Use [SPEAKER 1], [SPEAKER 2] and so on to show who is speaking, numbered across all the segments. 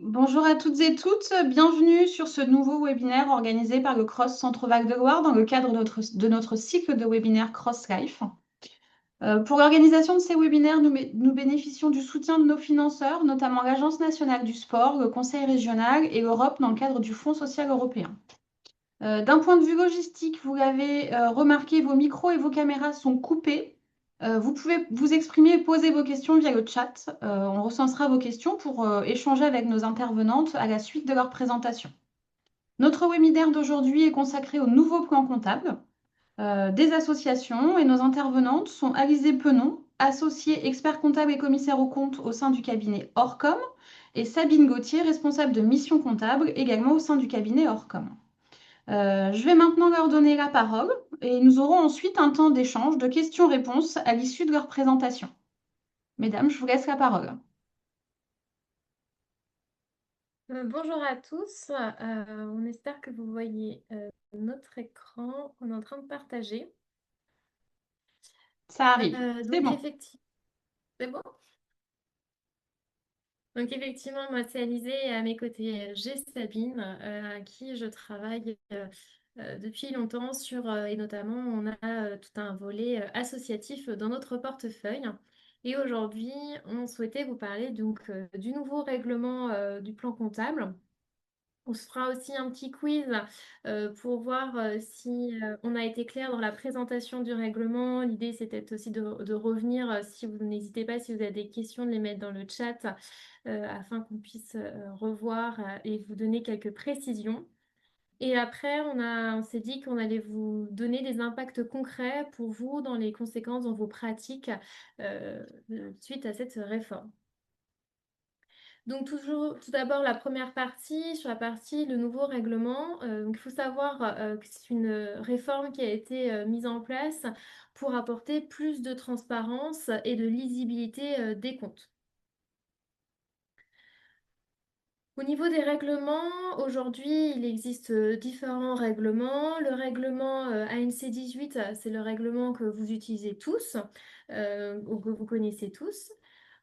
[SPEAKER 1] Bonjour à toutes et toutes, bienvenue sur ce nouveau webinaire organisé par le CROSS Centre Val de Loire dans le cadre de notre cycle de webinaires CROSS Life. Pour l'organisation de ces webinaires, nous bénéficions du soutien de nos financeurs, notamment l'Agence nationale du sport, le Conseil régional et l'Europe dans le cadre du Fonds social européen. D'un point de vue logistique, vous l'avez remarqué, vos micros et vos caméras sont coupés. Vous pouvez vous exprimer et poser vos questions via le chat. On recensera vos questions pour échanger avec nos intervenantes à la suite de leur présentation. Notre webinaire d'aujourd'hui est consacré au nouveau plan comptable des associations et nos intervenantes sont Alizé Penon, associée expert comptable et commissaire aux comptes au sein du cabinet Orcom, et Sabine Gauthier, responsable de mission comptable également au sein du cabinet Orcom. Je vais maintenant leur donner la parole et nous aurons ensuite un temps d'échange de questions-réponses à l'issue de leur présentation. Mesdames, je vous laisse la parole.
[SPEAKER 2] Bonjour à tous, on espère que vous voyez notre écran qu'on est en train de partager.
[SPEAKER 1] Ça arrive, c'est
[SPEAKER 2] Donc
[SPEAKER 1] bon.
[SPEAKER 2] effectivement, c'est bon. Donc effectivement, moi c'est Alizée et à mes côtés j'ai Sabine, à qui je travaille depuis longtemps et notamment on a tout un volet associatif dans notre portefeuille. Et aujourd'hui, on souhaitait vous parler donc du nouveau règlement du plan comptable. On se fera aussi un petit quiz pour voir si on a été clair dans la présentation du règlement. L'idée, c'était aussi de revenir, si vous n'hésitez pas, si vous avez des questions, de les mettre dans le chat afin qu'on puisse revoir et vous donner quelques précisions. Et après, on s'est dit qu'on allait vous donner des impacts concrets pour vous dans les conséquences dans vos pratiques euh, suite à cette réforme. Donc tout d'abord la première partie, sur la partie le nouveau règlement. Donc il faut savoir que c'est une réforme qui a été mise en place pour apporter plus de transparence et de lisibilité des comptes. Au niveau des règlements, aujourd'hui, il existe différents règlements. Le règlement ANC 18, c'est le règlement que vous utilisez tous, ou que vous connaissez tous.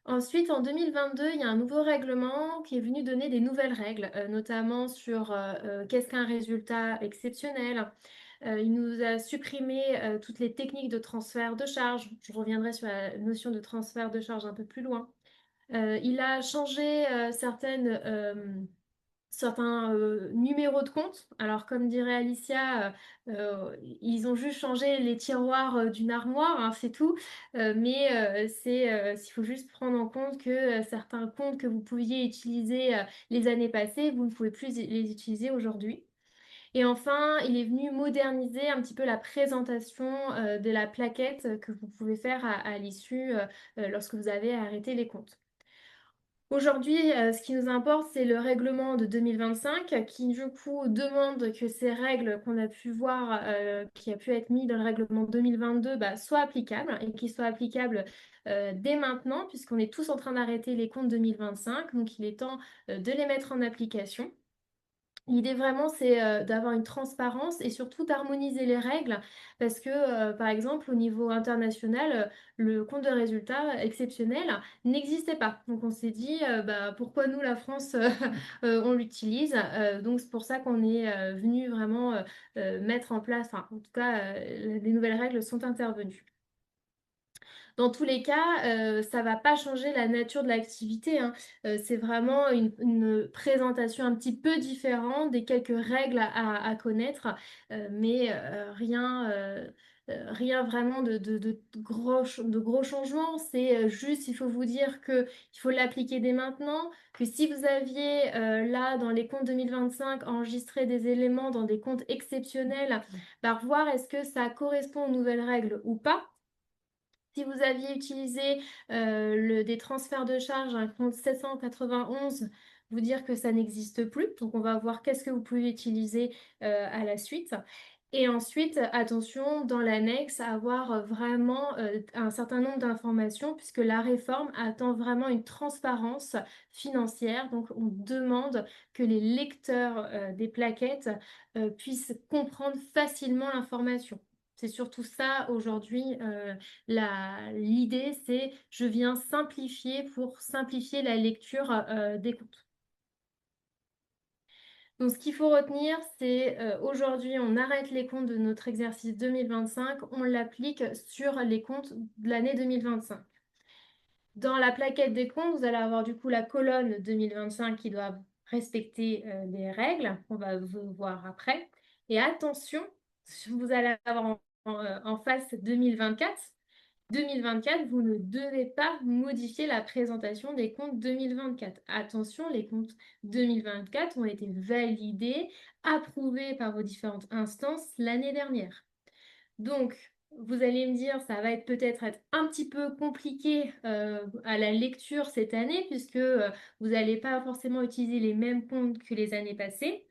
[SPEAKER 2] Ensuite, en 2022, il y a un nouveau règlement qui est venu donner des nouvelles règles, notamment sur qu'est-ce qu'un résultat exceptionnel. Il nous a supprimé toutes les techniques de transfert de charge. Je reviendrai sur la notion de transfert de charge un peu plus loin. Il a changé certains numéros de compte. Alors, comme dirait Alicia, ils ont juste changé les tiroirs d'une armoire, hein, c'est tout. Il faut juste prendre en compte que certains comptes que vous pouviez utiliser les années passées, vous ne pouvez plus les utiliser aujourd'hui. Et enfin, il est venu moderniser un petit peu la présentation de la plaquette que vous pouvez faire à l'issue lorsque vous avez arrêté les comptes. Aujourd'hui, ce qui nous importe, c'est le règlement de 2025 qui, du coup, demande que ces règles qu'on a pu voir, qui a pu être mis dans le règlement 2022, bah, soient applicables et qui soient applicables dès maintenant, puisqu'on est tous en train d'arrêter les comptes 2025. Donc, il est temps de les mettre en application. L'idée vraiment, c'est d'avoir une transparence et surtout d'harmoniser les règles parce que, par exemple, au niveau international, le compte de résultat exceptionnel n'existait pas. Donc on s'est dit, bah, pourquoi nous, la France, on l'utilise. Donc c'est pour ça qu'on est venu vraiment mettre en place, enfin, en tout cas, les nouvelles règles sont intervenues. Dans tous les cas, ça ne va pas changer la nature de l'activité, hein. C'est vraiment une présentation un petit peu différente des quelques règles à connaître, mais rien vraiment de gros changements. C'est juste, il faut vous dire qu'il faut l'appliquer dès maintenant, que si vous aviez là, dans les comptes 2025, enregistré des éléments dans des comptes exceptionnels, bah, voir est-ce que ça correspond aux nouvelles règles ou pas. Si vous aviez utilisé des transferts de charges, un compte 791, vous dire que ça n'existe plus. Donc, on va voir qu'est-ce que vous pouvez utiliser à la suite. Et ensuite, attention, dans l'annexe, avoir vraiment un certain nombre d'informations, puisque la réforme attend vraiment une transparence financière. Donc, on demande que les lecteurs des plaquettes puissent comprendre facilement l'information. C'est surtout ça aujourd'hui. L'idée, c'est je viens simplifier pour simplifier la lecture des comptes. Donc, ce qu'il faut retenir, c'est aujourd'hui, on arrête les comptes de notre exercice 2025, on l'applique sur les comptes de l'année 2025. Dans la plaquette des comptes, vous allez avoir du coup la colonne 2025 qui doit respecter les règles, on va vous voir après. Et attention, vous allez avoir en face 2024. 2024, vous ne devez pas modifier la présentation des comptes 2024. Attention, les comptes 2024 ont été validés, approuvés par vos différentes instances l'année dernière. Donc, vous allez me dire, ça va être peut-être être un petit peu compliqué à la lecture cette année, puisque vous n'allez pas forcément utiliser les mêmes comptes que les années passées.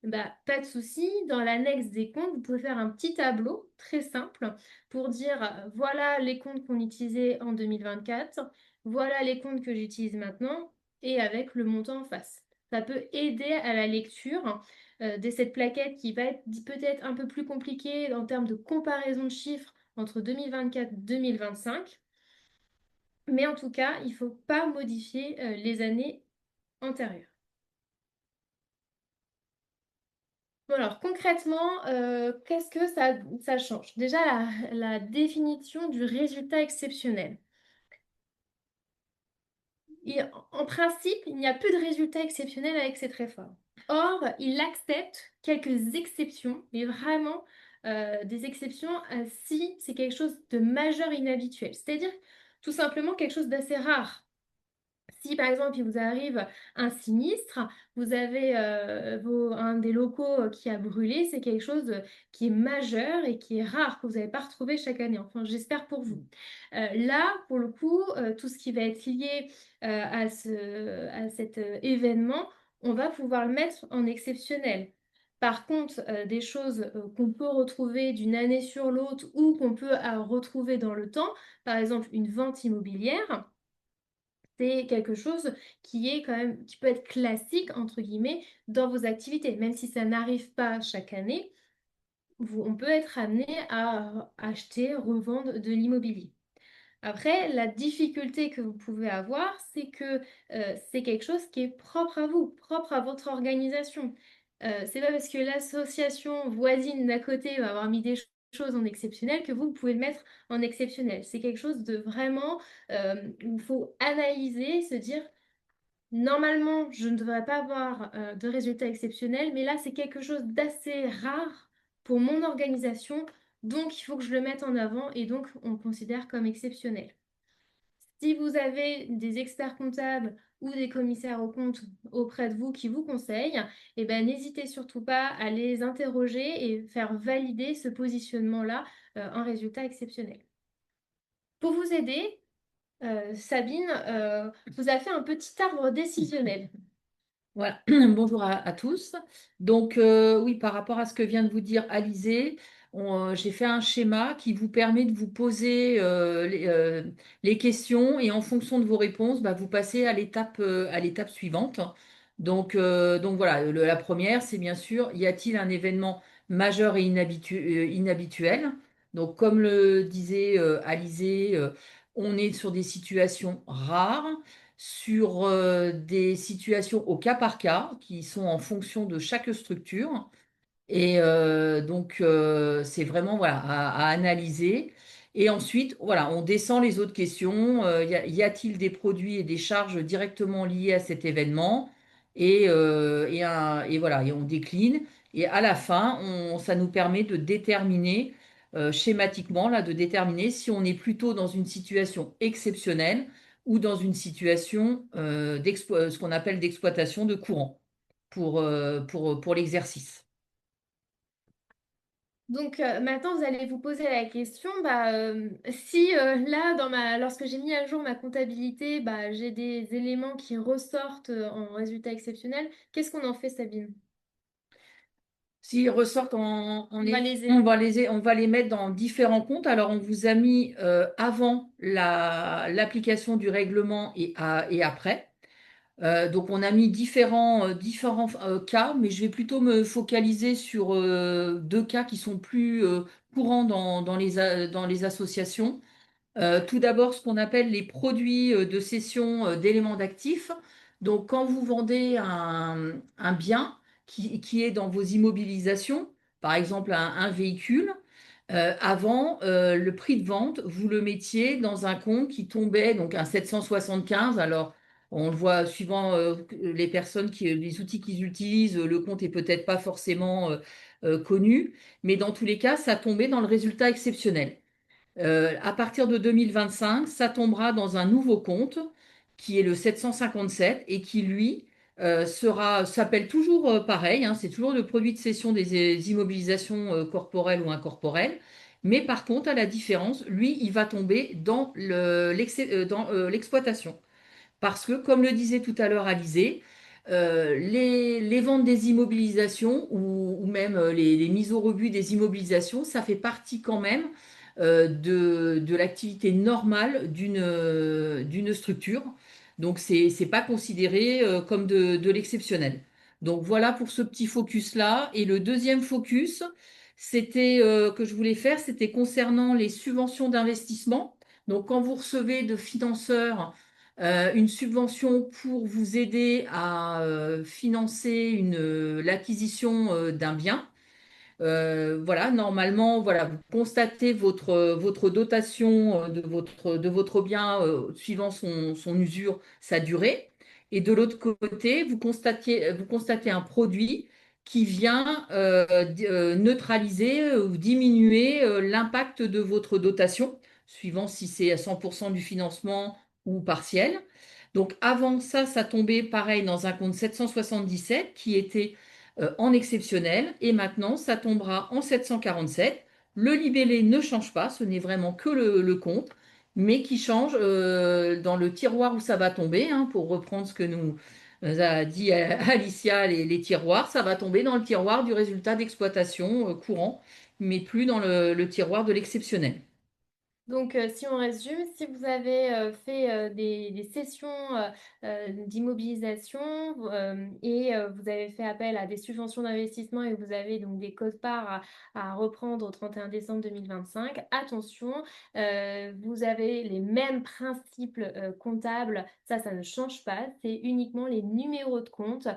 [SPEAKER 2] Bah, pas de souci, dans l'annexe des comptes, vous pouvez faire un petit tableau très simple pour dire voilà les comptes qu'on utilisait en 2024, voilà les comptes que j'utilise maintenant, et avec le montant en face. Ça peut aider à la lecture de cette plaquette qui va être peut-être un peu plus compliquée en termes de comparaison de chiffres entre 2024 et 2025. Mais en tout cas, il ne faut pas modifier les années antérieures. Bon, alors concrètement, qu'est-ce que ça change? Déjà, la définition du résultat exceptionnel. En principe, il n'y a plus de résultat exceptionnel avec cette réforme. Or, il accepte quelques exceptions, mais vraiment des exceptions si c'est quelque chose de majeur et inhabituel, c'est-à-dire tout simplement quelque chose d'assez rare. Si par exemple il vous arrive un sinistre, vous avez un des locaux qui a brûlé, c'est quelque chose qui est majeur et qui est rare, que vous n'avez pas retrouvé chaque année. Enfin, j'espère pour vous. Là, pour le coup, tout ce qui va être lié à cet événement, on va pouvoir le mettre en exceptionnel. Par contre, des choses qu'on peut retrouver d'une année sur l'autre ou qu'on peut retrouver dans le temps, par exemple une vente immobilière, c'est quelque chose qui est quand même, qui peut être classique, entre guillemets, dans vos activités. Même si ça n'arrive pas chaque année, on peut être amené à acheter, revendre de l'immobilier. Après, la difficulté que vous pouvez avoir, c'est que c'est quelque chose qui est propre à vous, propre à votre organisation. C'est pas parce que l'association voisine d'à côté va avoir mis des choses en exceptionnel que vous pouvez le mettre en exceptionnel. C'est quelque chose de vraiment où il faut analyser, se dire, normalement, je ne devrais pas avoir de résultats exceptionnels, mais là, c'est quelque chose d'assez rare pour mon organisation, donc il faut que je le mette en avant et donc on le considère comme exceptionnel. Si vous avez des experts comptables ou des commissaires aux comptes auprès de vous qui vous conseillent, eh ben, n'hésitez surtout pas à les interroger et faire valider ce positionnement-là en résultat exceptionnel. Pour vous aider, Sabine vous a fait un petit arbre décisionnel.
[SPEAKER 3] Voilà, bonjour à tous. Donc, oui, par rapport à ce que vient de vous dire Alizé, j'ai fait un schéma qui vous permet de vous poser les questions et en fonction de vos réponses, bah, vous passez à l'étape suivante. Donc voilà, la première, c'est bien sûr, y a-t-il un événement majeur et inhabituel? Donc, comme le disait Alizé, on est sur des situations rares sur des situations au cas par cas qui sont en fonction de chaque structure. Et c'est vraiment voilà, à analyser. Et ensuite, voilà, on descend les autres questions. Y a-t-il des produits et des charges directement liés à cet événement? Et voilà, et on décline. Et à la fin, ça nous permet de déterminer schématiquement, là, de déterminer si on est plutôt dans une situation exceptionnelle ou dans une situation ce qu'on appelle d'exploitation de courant pour l'exercice.
[SPEAKER 2] Donc maintenant, vous allez vous poser la question, bah, si là, lorsque j'ai mis à jour ma comptabilité, bah, j'ai des éléments qui ressortent en résultat exceptionnel, qu'est-ce qu'on en fait, Sabine?
[SPEAKER 3] S'ils ressortent
[SPEAKER 2] On va les...
[SPEAKER 3] on va les mettre dans différents comptes. Alors, on vous a mis avant l'application du règlement et après. Donc, on a mis différents cas, mais je vais plutôt me focaliser sur deux cas qui sont plus courants dans les associations. Tout d'abord, ce qu'on appelle les produits de cession d'éléments d'actifs. Donc, quand vous vendez un bien qui est dans vos immobilisations, par exemple un véhicule, avant, le prix de vente, vous le mettiez dans un compte qui tombait, donc un 775. Alors, on le voit suivant les personnes, les outils qu'ils utilisent, le compte est peut-être pas forcément connu, mais dans tous les cas, ça tombait dans le résultat exceptionnel. À partir de 2025, ça tombera dans un nouveau compte qui est le 757 et qui, lui, s'appelle toujours pareil, hein, c'est toujours le produit de cession des immobilisations corporelles ou incorporelles. Mais par contre, à la différence, lui, il va tomber dans l'exploitation. Parce que, comme le disait tout à l'heure Alizé, les ventes des immobilisations ou même les mises au rebut des immobilisations, ça fait partie quand même de l'activité normale d'une structure. Donc, c'est pas considéré comme de l'exceptionnel. Donc, voilà pour ce petit focus-là. Et le deuxième focus, que je voulais faire, c'était concernant les subventions d'investissement. Donc, quand vous recevez de financeurs une subvention pour vous aider à financer l'acquisition d'un bien. Voilà, normalement, voilà, vous constatez votre dotation de votre bien suivant son usure, sa durée. Et de l'autre côté, vous constatez un produit qui vient neutraliser ou diminuer l'impact de votre dotation, suivant si c'est à 100% du financement ou partiel. Donc avant ça, ça tombait pareil dans un compte 777 qui était en exceptionnel et maintenant ça tombera en 747. Le libellé ne change pas, ce n'est vraiment que le compte, mais qui change dans le tiroir où ça va tomber, hein, pour reprendre ce que nous a dit Alicia, les tiroirs, ça va tomber dans le tiroir du résultat d'exploitation courant, mais plus dans le tiroir de l'exceptionnel.
[SPEAKER 2] Donc, si on résume, si vous avez fait des sessions d'immobilisation et vous avez fait appel à des subventions d'investissement et vous avez donc des quotes-parts à reprendre au 31 décembre 2025, attention, vous avez les mêmes principes comptables, ça ne change pas, c'est uniquement les numéros de compte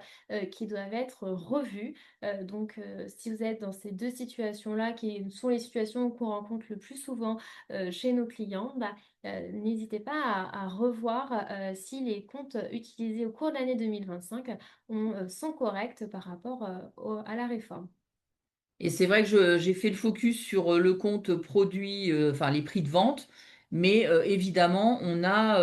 [SPEAKER 2] qui doivent être revus. Si vous êtes dans ces deux situations-là, qui sont les situations qu'on rencontre le plus souvent, chez nos clients, n'hésitez pas à revoir si les comptes utilisés au cours de l'année 2025 sont corrects par rapport à la réforme.
[SPEAKER 3] Et c'est vrai que j'ai fait le focus sur le compte produit, enfin les prix de vente, mais évidemment, on a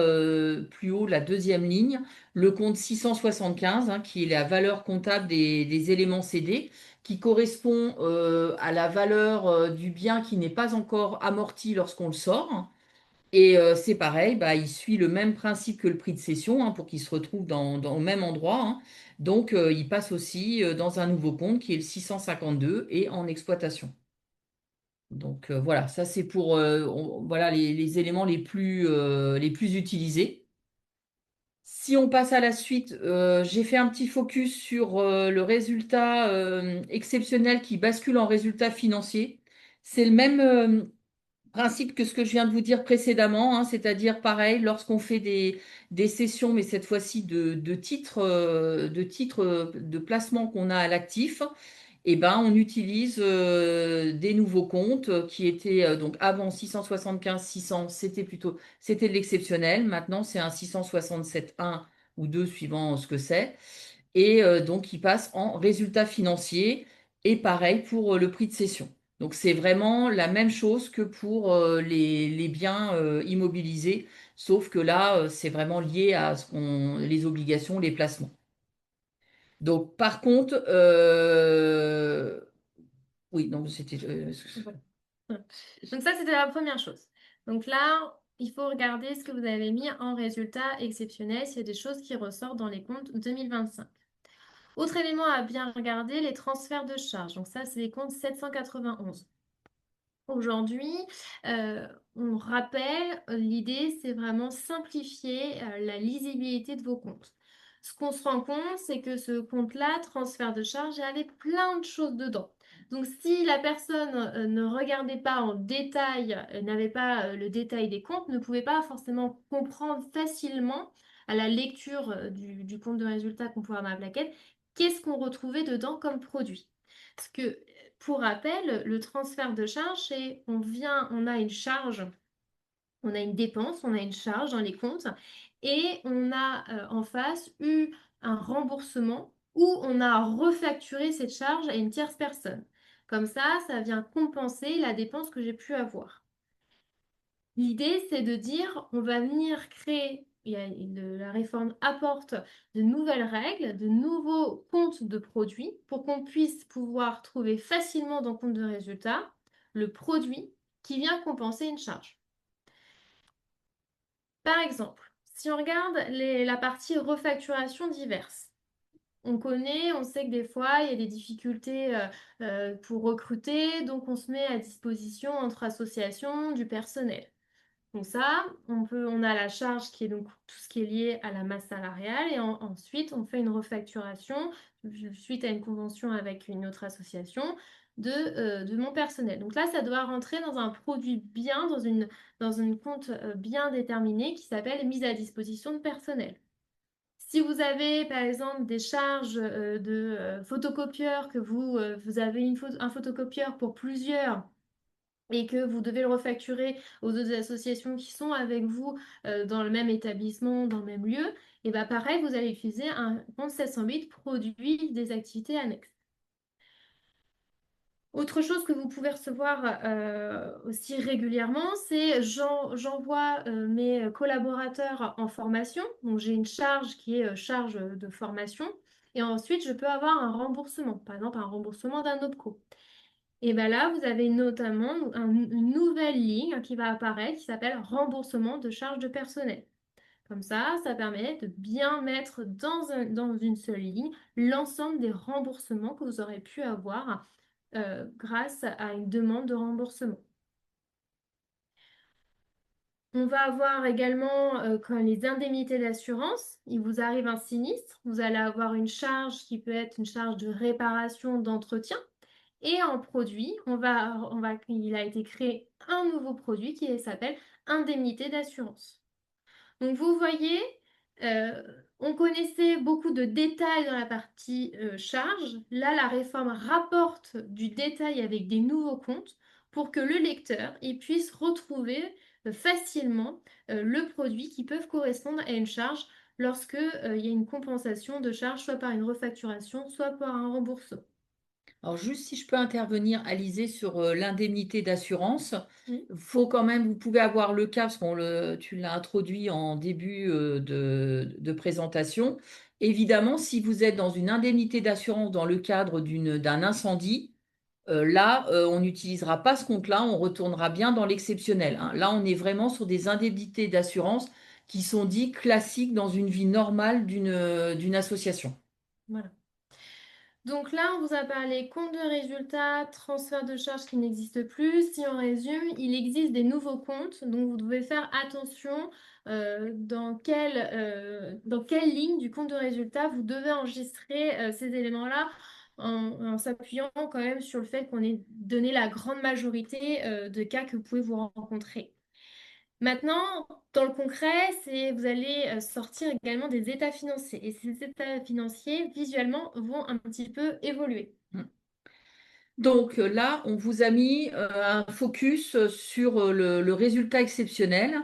[SPEAKER 3] plus haut la deuxième ligne, le compte 675, hein, qui est la valeur comptable des éléments cédés, qui correspond à la valeur du bien qui n'est pas encore amorti lorsqu'on le sort. Et c'est pareil, bah, il suit le même principe que le prix de cession, hein, pour qu'il se retrouve au même endroit, hein. Donc, il passe aussi dans un nouveau compte qui est le 652 et en exploitation. Donc, voilà, ça c'est pour voilà, les éléments les plus utilisés. Si on passe à la suite, j'ai fait un petit focus sur le résultat exceptionnel qui bascule en résultat financier. C'est le même principe que ce que je viens de vous dire précédemment, hein, c'est-à-dire pareil, lorsqu'on fait des sessions, mais cette fois-ci de titres de placement qu'on a à l'actif, eh ben, on utilise des nouveaux comptes qui étaient donc avant 675, 600, c'était de l'exceptionnel. Maintenant, c'est un 667 1 ou 2 suivant ce que c'est. Et donc, il passe en résultat financier. Et pareil pour le prix de cession. Donc, c'est vraiment la même chose que pour les biens immobilisés, sauf que là, c'est vraiment lié à les obligations, les placements. Donc, par contre, oui, non, c'était.
[SPEAKER 2] Voilà. Donc ça, c'était la première chose. Donc là, il faut regarder ce que vous avez mis en résultat exceptionnel, s'il y a des choses qui ressortent dans les comptes 2025. Autre élément à bien regarder, les transferts de charges. Donc ça, c'est les comptes 791. Aujourd'hui, on rappelle, l'idée, c'est vraiment simplifier la lisibilité de vos comptes. Ce qu'on se rend compte, c'est que ce compte-là, transfert de charge, il y avait plein de choses dedans. Donc, si la personne ne regardait pas en détail, n'avait pas le détail des comptes, ne pouvait pas forcément comprendre facilement à la lecture du compte de résultat qu'on peut avoir dans la plaquette qu'est-ce qu'on retrouvait dedans comme produit. Parce que, pour rappel, le transfert de charge, c'est on a une charge, on a une dépense, on a une charge dans les comptes et on a en face eu un remboursement où on a refacturé cette charge à une tierce personne. Comme ça vient compenser la dépense que j'ai pu avoir. L'idée, c'est de dire, on va venir créer, la réforme apporte de nouvelles règles, de nouveaux comptes de produits pour qu'on puisse pouvoir trouver facilement dans le compte de résultat le produit qui vient compenser une charge. Par exemple, si on regarde la partie refacturation diverses, on sait que des fois, il y a des difficultés pour recruter, donc on se met à disposition entre associations du personnel. Donc ça, on a la charge qui est donc tout ce qui est lié à la masse salariale et ensuite on fait une refacturation suite à une convention avec une autre association de mon personnel. Donc là, ça doit rentrer dans un produit bien, dans une compte bien déterminé qui s'appelle mise à disposition de personnel. Si vous avez par exemple des charges de photocopieur, que vous avez un photocopieur pour plusieurs et que vous devez le refacturer aux autres associations qui sont avec vous dans le même établissement, dans le même lieu, et bien pareil, vous allez utiliser un compte 708 produit des activités annexes. Autre chose que vous pouvez recevoir aussi régulièrement, c'est j'envoie mes collaborateurs en formation. Donc j'ai une charge qui est charge de formation. Et ensuite, je peux avoir un remboursement, par exemple un remboursement d'un OPCO. Et bien là, vous avez notamment une nouvelle ligne qui va apparaître qui s'appelle remboursement de charges de personnel. Comme ça permet de bien mettre dans une seule ligne l'ensemble des remboursements que vous aurez pu avoir grâce à une demande de remboursement. On va avoir également quand les indemnités d'assurance, il vous arrive un sinistre, vous allez avoir une charge qui peut être une charge de réparation, d'entretien. Et en produit, il a été créé un nouveau produit qui s'appelle indemnité d'assurance. Donc vous voyez, on connaissait beaucoup de détails dans la partie charge. Là, la réforme rapporte du détail avec des nouveaux comptes pour que le lecteur puisse retrouver facilement le produit qui peut correspondre à une charge lorsque il y a une compensation de charge, soit par une refacturation, soit par un remboursement.
[SPEAKER 3] Alors, juste si je peux intervenir, Alizé, sur l'indemnité d'assurance,
[SPEAKER 2] Oui.
[SPEAKER 3] faut quand même, vous pouvez avoir le cas, parce tu l'as introduit en début de présentation. Évidemment, si vous êtes dans une indemnité d'assurance dans le cadre d'un incendie, là, on n'utilisera pas ce compte-là, on retournera bien dans l'exceptionnel, hein. Là, on est vraiment sur des indemnités d'assurance qui sont dites classiques dans une vie normale d'une association.
[SPEAKER 2] Voilà. Donc là, on vous a parlé compte de résultats, transfert de charges qui n'existe plus. Si on résume, il existe des nouveaux comptes, donc vous devez faire attention dans quelle ligne du compte de résultats vous devez enregistrer ces éléments-là en s'appuyant quand même sur le fait qu'on ait donné la grande majorité de cas que vous pouvez vous rencontrer. Maintenant, dans le concret, vous allez sortir également des états financiers. Et ces états financiers, visuellement, vont un petit peu évoluer.
[SPEAKER 3] Donc là, on vous a mis un focus sur le résultat exceptionnel.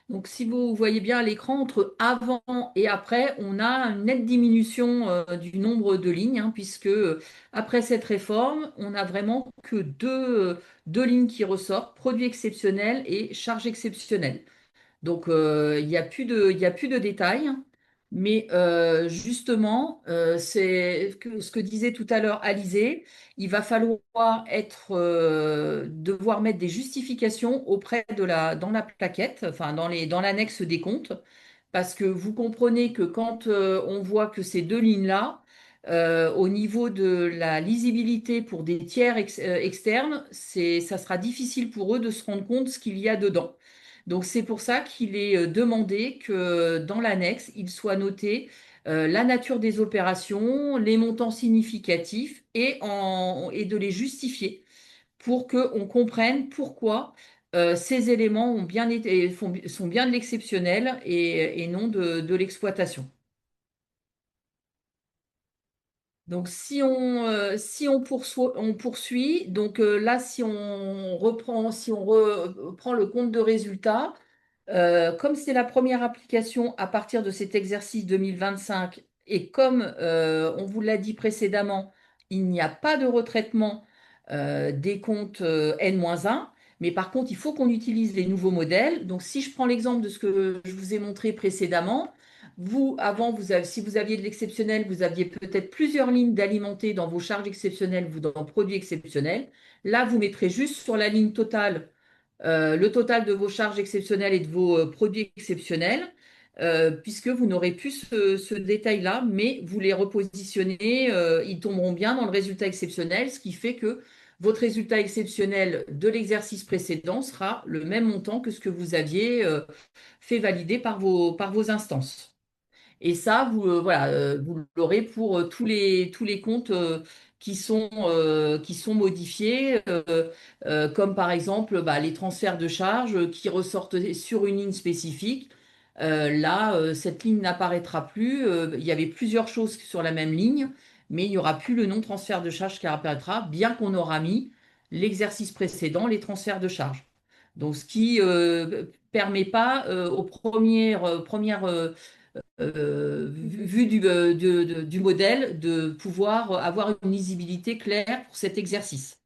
[SPEAKER 3] Donc si vous voyez bien à l'écran, entre avant et après, on a une nette diminution du nombre de lignes, hein, puisque après cette réforme, on n'a vraiment que deux lignes qui ressortent, produit exceptionnel et charge exceptionnelle. Donc, il y a plus de détails, mais justement, c'est ce que disait tout à l'heure Alizé, il va falloir devoir mettre des justifications dans la plaquette, enfin dans l'annexe des comptes, parce que vous comprenez que quand on voit que ces deux lignes-là, au niveau de la lisibilité pour des tiers externes, ça sera difficile pour eux de se rendre compte ce qu'il y a dedans. Donc c'est pour ça qu'il est demandé que dans l'annexe, il soit noté la nature des opérations, les montants significatifs et de les justifier pour qu'on comprenne pourquoi ces éléments sont bien de l'exceptionnel et non de l'exploitation. Donc, on poursuit, donc là, si on reprend le compte de résultats, comme c'est la première application à partir de cet exercice 2025 et comme on vous l'a dit précédemment, il n'y a pas de retraitement des comptes N-1, mais par contre, il faut qu'on utilise les nouveaux modèles. Donc, si je prends l'exemple de ce que je vous ai montré précédemment, vous, avant, si vous aviez de l'exceptionnel, vous aviez peut-être plusieurs lignes d'alimenter dans vos charges exceptionnelles ou dans produits exceptionnels. Là, vous mettrez juste sur la ligne totale le total de vos charges exceptionnelles et de vos produits exceptionnels, puisque vous n'aurez plus ce détail-là, mais vous les repositionnez, ils tomberont bien dans le résultat exceptionnel, ce qui fait que votre résultat exceptionnel de l'exercice précédent sera le même montant que ce que vous aviez fait valider par vos instances. Et ça, voilà, vous l'aurez pour tous les comptes qui sont modifiés, comme par exemple bah, les transferts de charges qui ressortent sur une ligne spécifique. Là, cette ligne n'apparaîtra plus. Il y avait plusieurs choses sur la même ligne, mais il n'y aura plus le nom transfert de charges qui apparaîtra, bien qu'on aura mis l'exercice précédent, les transferts de charges. Donc, ce qui permet pas aux premières vu du modèle, de pouvoir avoir une lisibilité claire pour cet exercice.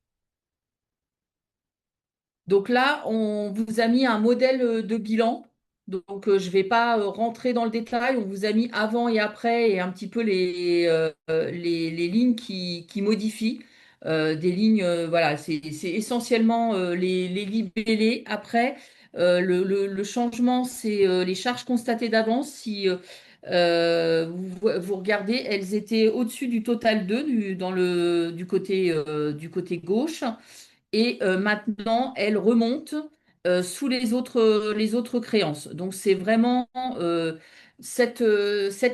[SPEAKER 3] Donc là, on vous a mis un modèle de bilan. Donc, je ne vais pas rentrer dans le détail. On vous a mis avant et après et un petit peu les lignes qui modifient. Des lignes, voilà, c'est essentiellement les libellés. Après, le changement, c'est les charges constatées d'avance. Si vous regardez, elles étaient au-dessus du total 2 du côté gauche. Et maintenant, elle remonte sous les autres créances. Donc, c'est vraiment cette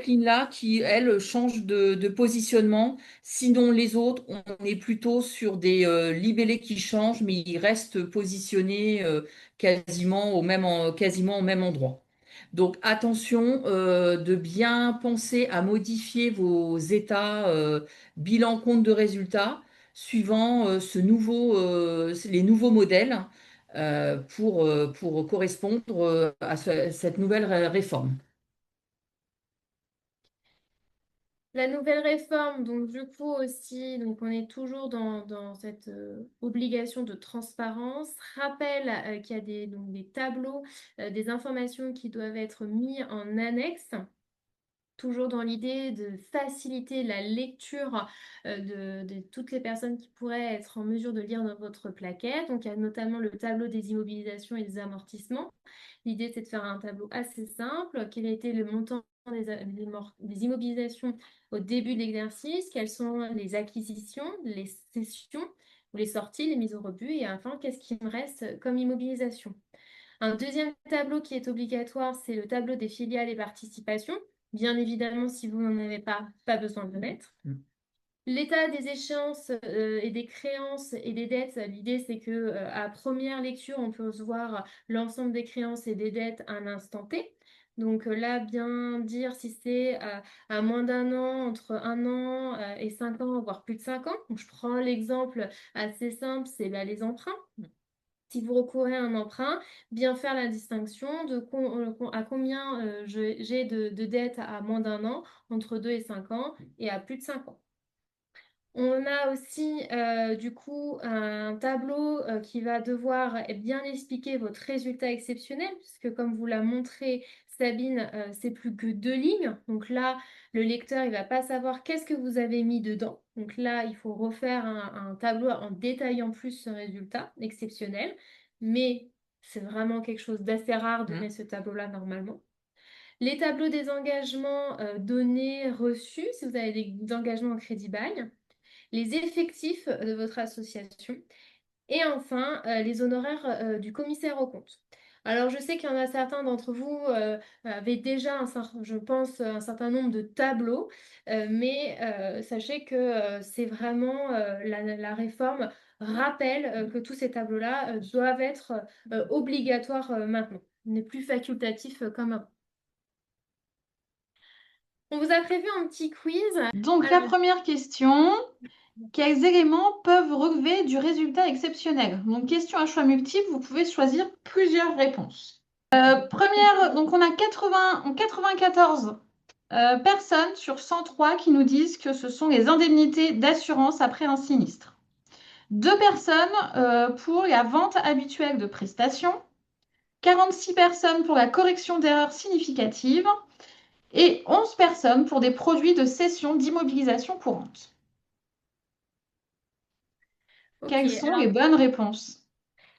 [SPEAKER 3] ligne-là qui, elle, change de positionnement. Sinon, les autres, on est plutôt sur des libellés qui changent, mais ils restent positionnés quasiment au même endroit. Donc, attention de bien penser à modifier vos états bilan compte de résultats suivant les nouveaux modèles pour correspondre cette nouvelle réforme.
[SPEAKER 2] La nouvelle réforme, donc du coup aussi, donc on est toujours dans cette obligation de transparence, rappelle qu'il y a donc des tableaux, des informations qui doivent être mis en annexe, toujours dans l'idée de faciliter la lecture de toutes les personnes qui pourraient être en mesure de lire dans votre plaquette. Donc il y a notamment le tableau des immobilisations et des amortissements. L'idée, c'est de faire un tableau assez simple. Quel a été le montant des immobilisations au début de l'exercice? Quelles sont les acquisitions, les cessions ou les sorties, les mises au rebut? Et enfin, qu'est-ce qui me reste comme immobilisation? Un deuxième tableau qui est obligatoire, c'est le tableau des filiales et participations. Bien évidemment, si vous n'en avez pas besoin de le mettre. L'état des échéances et des créances et des dettes, l'idée c'est que à première lecture, on peut se voir l'ensemble des créances et des dettes à un instant T. Donc là, bien dire si c'est à moins d'un an, entre un an et 5 ans, voire plus de 5 ans. Donc je prends l'exemple assez simple, c'est bah, les emprunts. Si vous recourez à un emprunt, bien faire la distinction de à combien j'ai de dettes à moins d'un an, entre 2 et 5 ans, et à plus de 5 ans. On a aussi du coup un tableau qui va devoir bien expliquer votre résultat exceptionnel, puisque comme vous l'a montré Sabine, c'est plus que 2 lignes. Donc là, le lecteur, il va pas savoir qu'est-ce que vous avez mis dedans. Donc là, il faut refaire un tableau en détaillant plus ce résultat exceptionnel. Mais c'est vraiment quelque chose d'assez rare de mettre ce tableau-là normalement. Les tableaux des engagements donnés, reçus, si vous avez des engagements en crédit bail, les effectifs de votre association et enfin les honoraires du commissaire aux comptes. Alors, je sais qu'il y en a certains d'entre vous avaient déjà, je pense, un certain nombre de tableaux, mais sachez que c'est vraiment la réforme rappelle que tous ces tableaux-là doivent être obligatoires maintenant. Il n'est plus facultatif comme avant. On vous a prévu un petit quiz.
[SPEAKER 1] Donc, la
[SPEAKER 2] Alors,
[SPEAKER 1] première question, quels éléments peuvent relever du résultat exceptionnel? Donc, question à choix multiples, vous pouvez choisir plusieurs réponses. Première, donc on a 94 personnes sur 103 qui nous disent que ce sont les indemnités d'assurance après un sinistre. 2 personnes pour la vente habituelle de prestations, 46 personnes pour la correction d'erreurs significatives et 11 personnes pour des produits de cession d'immobilisation courante.
[SPEAKER 2] ok.
[SPEAKER 1] Quelles sont les
[SPEAKER 2] Alors,
[SPEAKER 1] bonnes réponses?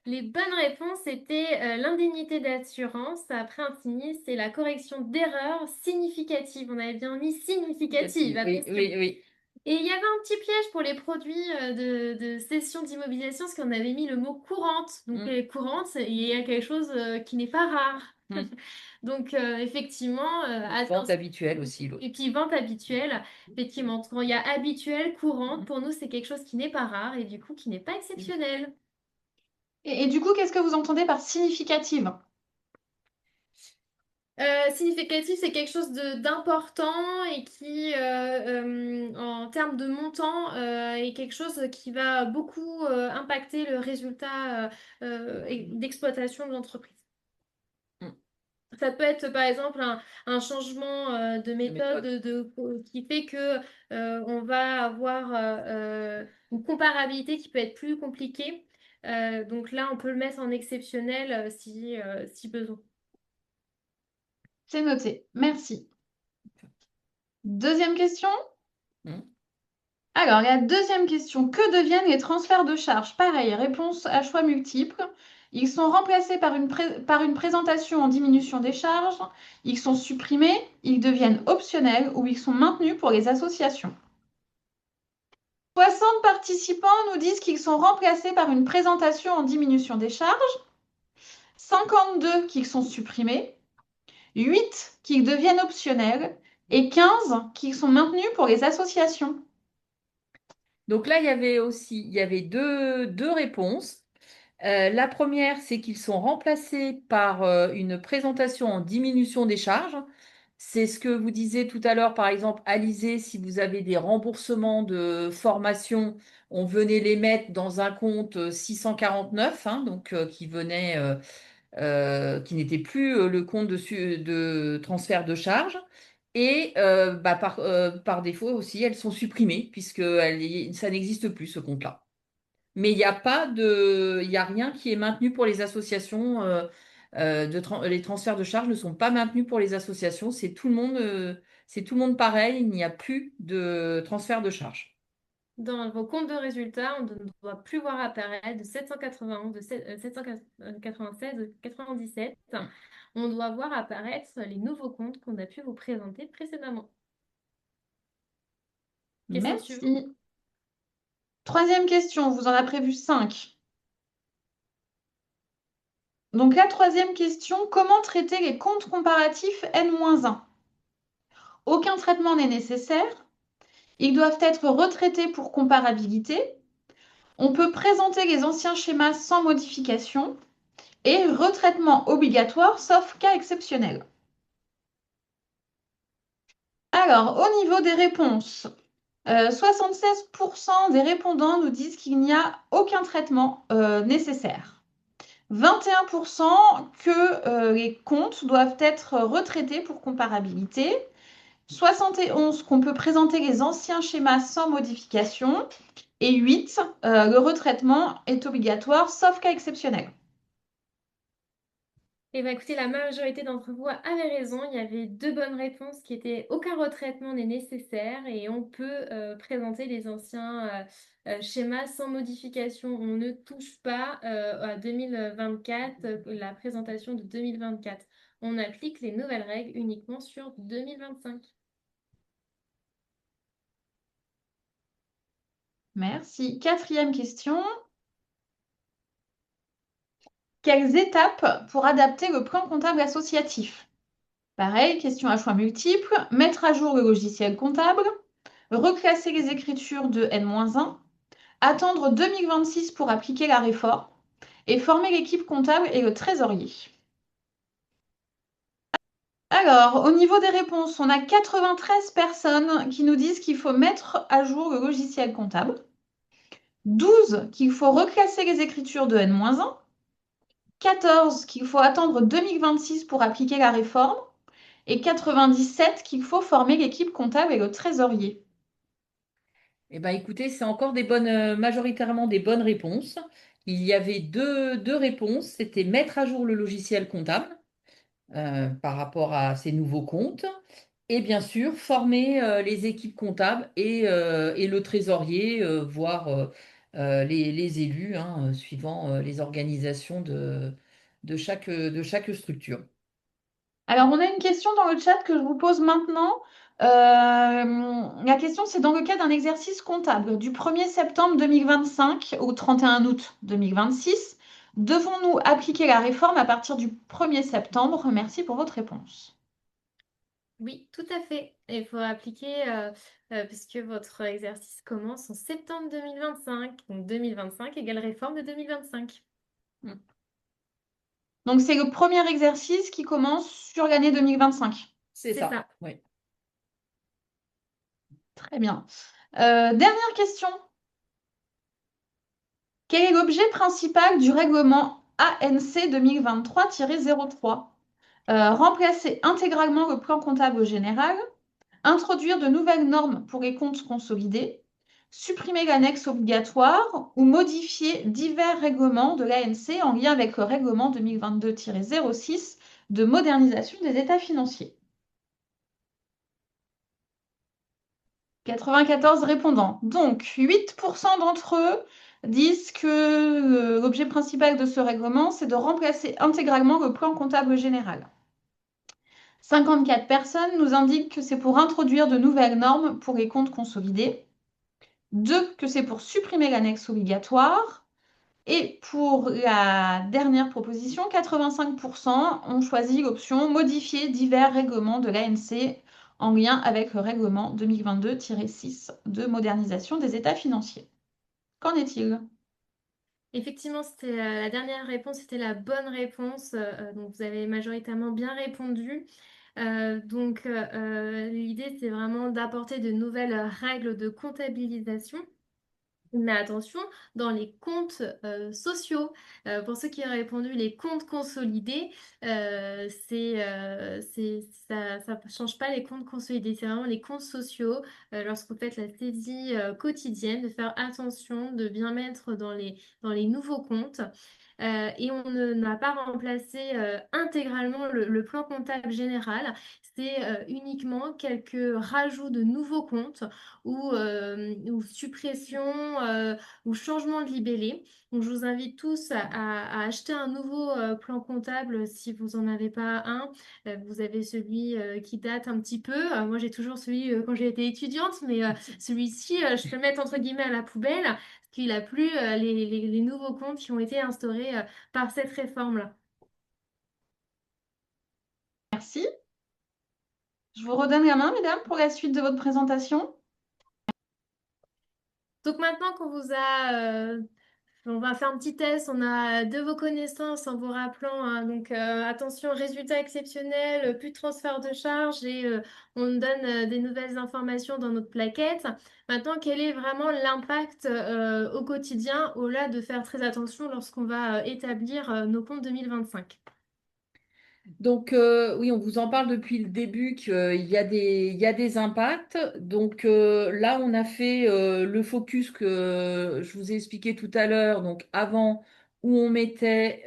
[SPEAKER 2] les bonnes réponses étaient l'indemnité d'assurance après un sinistre et la correction d'erreurs significatives. On avait bien mis significative,
[SPEAKER 3] Oui,
[SPEAKER 2] attention.
[SPEAKER 3] oui, oui.
[SPEAKER 2] Et il y avait un petit piège pour les produits de cession d'immobilisation, parce qu'on avait mis le mot courante. Donc,
[SPEAKER 3] Mm,
[SPEAKER 2] courante, il y a quelque chose qui n'est pas rare.
[SPEAKER 3] mm.
[SPEAKER 2] Donc, effectivement,
[SPEAKER 3] Vente habituelle aussi,
[SPEAKER 2] et
[SPEAKER 3] l'autre.
[SPEAKER 2] puis vente habituelle, effectivement, quand il y a habituel, courante,
[SPEAKER 3] Mm.
[SPEAKER 2] pour nous, c'est quelque chose qui n'est pas rare et du coup qui n'est pas exceptionnel.
[SPEAKER 1] Et du coup, qu'est-ce que vous entendez par significative?
[SPEAKER 2] Significatif, c'est quelque chose d'important et qui, en termes de montant, est quelque chose qui va beaucoup impacter le résultat d'exploitation de l'entreprise.
[SPEAKER 3] Mm.
[SPEAKER 2] Ça peut être par exemple un changement de
[SPEAKER 3] De
[SPEAKER 2] méthode
[SPEAKER 3] méthode.
[SPEAKER 2] qui fait que on va avoir une comparabilité qui peut être plus compliquée. Donc là, on peut le mettre en exceptionnel si besoin.
[SPEAKER 1] C'est noté. Merci. Deuxième question.
[SPEAKER 3] Mm.
[SPEAKER 1] Alors, la deuxième question, que deviennent les transferts de charges? Pareil, réponse à choix multiples. Ils sont remplacés par une présentation en diminution des charges, ils sont supprimés, ils deviennent optionnels ou ils sont maintenus pour les associations. 60 participants nous disent qu'ils sont remplacés par une présentation en diminution des charges, 52 qu'ils sont supprimés, 8 qu'ils deviennent optionnels et 15 qu'ils sont maintenus pour les associations.
[SPEAKER 3] Donc là, il y avait deux réponses. La première, c'est qu'ils sont remplacés par une présentation en diminution des charges. C'est ce que vous disiez tout à l'heure, par exemple, Alizé, si vous avez des remboursements de formation, on venait les mettre dans un compte 649, hein, donc qui n'était plus le compte de transfert de charges. Et bah, par défaut aussi, elles sont supprimées, puisque ça n'existe plus, ce compte-là. Mais il y a rien qui est maintenu pour les associations. Les transferts de charges ne sont pas maintenus pour les associations. C'est tout le monde pareil. Il n'y a plus de transfert de charges.
[SPEAKER 2] Dans vos comptes de résultats, on ne doit plus voir apparaître de 791, de 796, de 97. On doit voir apparaître les nouveaux comptes qu'on a pu vous présenter précédemment. Question suivante.
[SPEAKER 1] Merci. Troisième question, vous en avez prévu 5. Donc la troisième question, comment traiter les comptes comparatifs N-1? Aucun traitement n'est nécessaire. Ils doivent être retraités pour comparabilité. On peut présenter les anciens schémas sans modification. Et retraitement obligatoire, sauf cas exceptionnel. Alors, au niveau des réponses, 76% des répondants nous disent qu'il n'y a aucun traitement nécessaire. 21% que les comptes doivent être retraités pour comparabilité. 71 qu'on peut présenter les anciens schémas sans modification. Et 8, le retraitement est obligatoire, sauf cas exceptionnel.
[SPEAKER 2] Eh bien, écoutez, la majorité d'entre vous avait raison. Il y avait deux bonnes réponses qui étaient aucun retraitement n'est nécessaire et on peut présenter les anciens schémas sans modification. On ne touche pas à 2024, la présentation de 2024. On applique les nouvelles règles uniquement sur 2025.
[SPEAKER 1] Merci. Quatrième question. Quelles étapes pour adapter le plan comptable associatif? Pareil, question à choix multiples. Mettre à jour le logiciel comptable, reclasser les écritures de N-1, attendre 2026 pour appliquer la réforme et former l'équipe comptable et le trésorier. Alors, au niveau des réponses, on a 93 personnes qui nous disent qu'il faut mettre à jour le logiciel comptable, 12 qu'il faut reclasser les écritures de N-1, 14 qu'il faut attendre 2026 pour appliquer la réforme et 97 qu'il faut former l'équipe comptable et le trésorier.
[SPEAKER 3] Eh ben, écoutez, c'est encore majoritairement des bonnes réponses. Il y avait deux réponses. C'était mettre à jour le logiciel comptable par rapport à ces nouveaux comptes. Et bien sûr, former les équipes comptables et le trésorier, voire les élus, hein, suivant les organisations de chaque structure.
[SPEAKER 1] Alors, on a une question dans le chat que je vous pose maintenant. La question, c'est dans le cas d'un exercice comptable du 1er septembre 2025 au 31 août 2026, devons-nous appliquer la réforme à partir du 1er septembre? Merci pour votre réponse.
[SPEAKER 2] Oui, tout à fait. Et il faut appliquer, puisque votre exercice commence en septembre 2025. Donc 2025 égale réforme de 2025.
[SPEAKER 1] Donc, c'est le premier exercice qui commence sur l'année 2025.
[SPEAKER 3] C'est
[SPEAKER 2] C'est
[SPEAKER 3] ça,
[SPEAKER 2] ça.
[SPEAKER 3] oui.
[SPEAKER 1] Très bien. Dernière question. Quel est l'objet principal du règlement ANC 2023-03? Remplacer intégralement le plan comptable général, introduire de nouvelles normes pour les comptes consolidés, supprimer l'annexe obligatoire ou modifier divers règlements de l'ANC en lien avec le règlement 2022-06 de modernisation des états financiers. 94 répondants. Donc, 8% d'entre eux disent que l'objet principal de ce règlement, c'est de remplacer intégralement le plan comptable général. 54 personnes nous indiquent que c'est pour introduire de nouvelles normes pour les comptes consolidés. 2, que c'est pour supprimer l'annexe obligatoire. Et pour la dernière proposition, 85% ont choisi l'option modifier divers règlements de l'ANC en lien avec le règlement 2022-6 de modernisation des états financiers. Qu'en est-il?
[SPEAKER 2] Effectivement, c'était la dernière réponse, c'était la bonne réponse. Donc, vous avez majoritairement bien répondu. L'idée, c'est vraiment d'apporter de nouvelles règles de comptabilisation. Mais attention, dans les comptes sociaux, pour ceux qui ont répondu les comptes consolidés, ça ne change pas les comptes consolidés, c'est vraiment les comptes sociaux. Lorsque vous faites la saisie quotidienne, de faire attention, de bien mettre dans les nouveaux comptes. Et on n'a pas remplacé intégralement le plan comptable général, c'est uniquement quelques rajouts de nouveaux comptes ou suppression ou changement de libellé. Donc, je vous invite tous à acheter un nouveau plan comptable si vous n'en avez pas un. Vous avez celui qui date un petit peu. Moi, j'ai toujours celui quand j'ai été étudiante, mais celui-ci, je peux le mettre entre guillemets à la poubelle, parce qu'il n'a plus les nouveaux comptes qui ont été instaurés par cette réforme-là.
[SPEAKER 1] Merci. Je vous redonne la main, mesdames, pour la suite de votre présentation.
[SPEAKER 2] Donc maintenant qu'on vous a on va faire un petit test. On a de vos connaissances en vous rappelant, hein, donc attention, résultats exceptionnels, plus de transfert de charges et on donne des nouvelles informations dans notre plaquette. Maintenant, quel est vraiment l'impact au quotidien au-delà de faire très attention lorsqu'on va établir nos comptes 2025?
[SPEAKER 3] Donc, oui, on vous en parle depuis le début il y a des impacts. Donc, là, on a fait le focus que je vous ai expliqué tout à l'heure. Donc, avant, où on mettait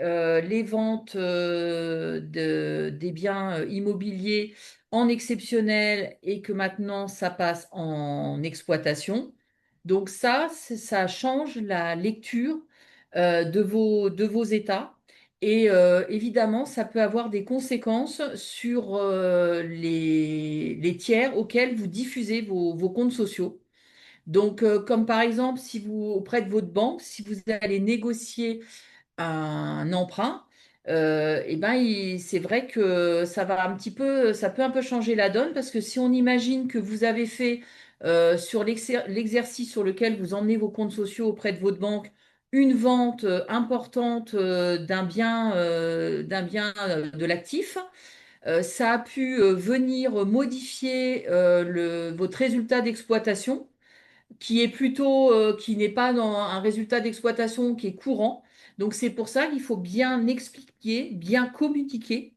[SPEAKER 3] les ventes des biens immobiliers en exceptionnel et que maintenant, ça passe en exploitation. Donc, ça change la lecture de vos états. Et évidemment, ça peut avoir des conséquences sur les tiers auxquels vous diffusez vos comptes sociaux. Donc, comme par exemple, si vous, auprès de votre banque, si vous allez négocier un emprunt, eh ben, c'est vrai que ça peut un peu changer la donne parce que si on imagine que vous avez fait sur l'exercice sur lequel vous emmenez vos comptes sociaux auprès de votre banque une vente importante d'un bien de l'actif, ça a pu venir modifier votre résultat d'exploitation, qui est plutôt, qui n'est pas dans un résultat d'exploitation qui est courant. Donc c'est pour ça qu'il faut bien expliquer, bien communiquer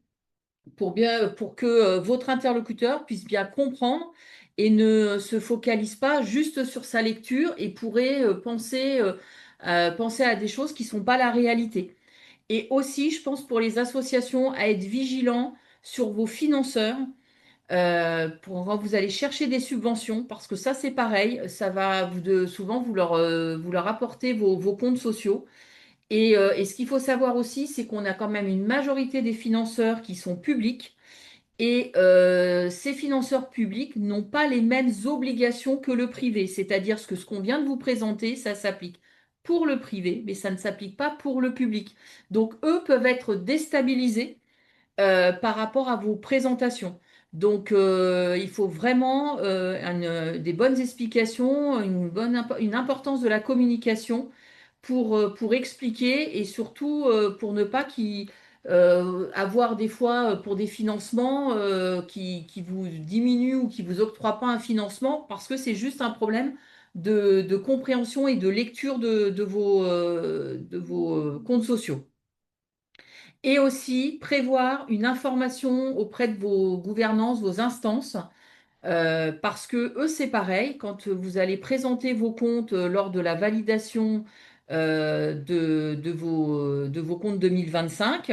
[SPEAKER 3] pour que votre interlocuteur puisse bien comprendre et ne se focalise pas juste sur sa lecture et pourrait penser à des choses qui ne sont pas la réalité. Et aussi, je pense pour les associations à être vigilants sur vos financeurs pour quand vous allez chercher des subventions, parce que ça c'est pareil, ça va souvent vous leur apporter vos comptes sociaux. Et ce qu'il faut savoir aussi, c'est qu'on a quand même une majorité des financeurs qui sont publics. Et ces financeurs publics n'ont pas les mêmes obligations que le privé. C'est-à-dire ce qu'on vient de vous présenter, ça s'applique pour le privé, mais ça ne s'applique pas pour le public. Donc, eux peuvent être déstabilisés par rapport à vos présentations. Donc, il faut vraiment des bonnes explications, une importance de la communication pour expliquer et surtout pour ne pas avoir des fois pour des financements qui vous diminuent ou qui vous octroient pas un financement parce que c'est juste un problème de compréhension et de lecture de vos comptes sociaux. Et aussi prévoir une information auprès de vos gouvernances, vos instances, parce que eux, c'est pareil, quand vous allez présenter vos comptes lors de la validation de vos comptes 2025,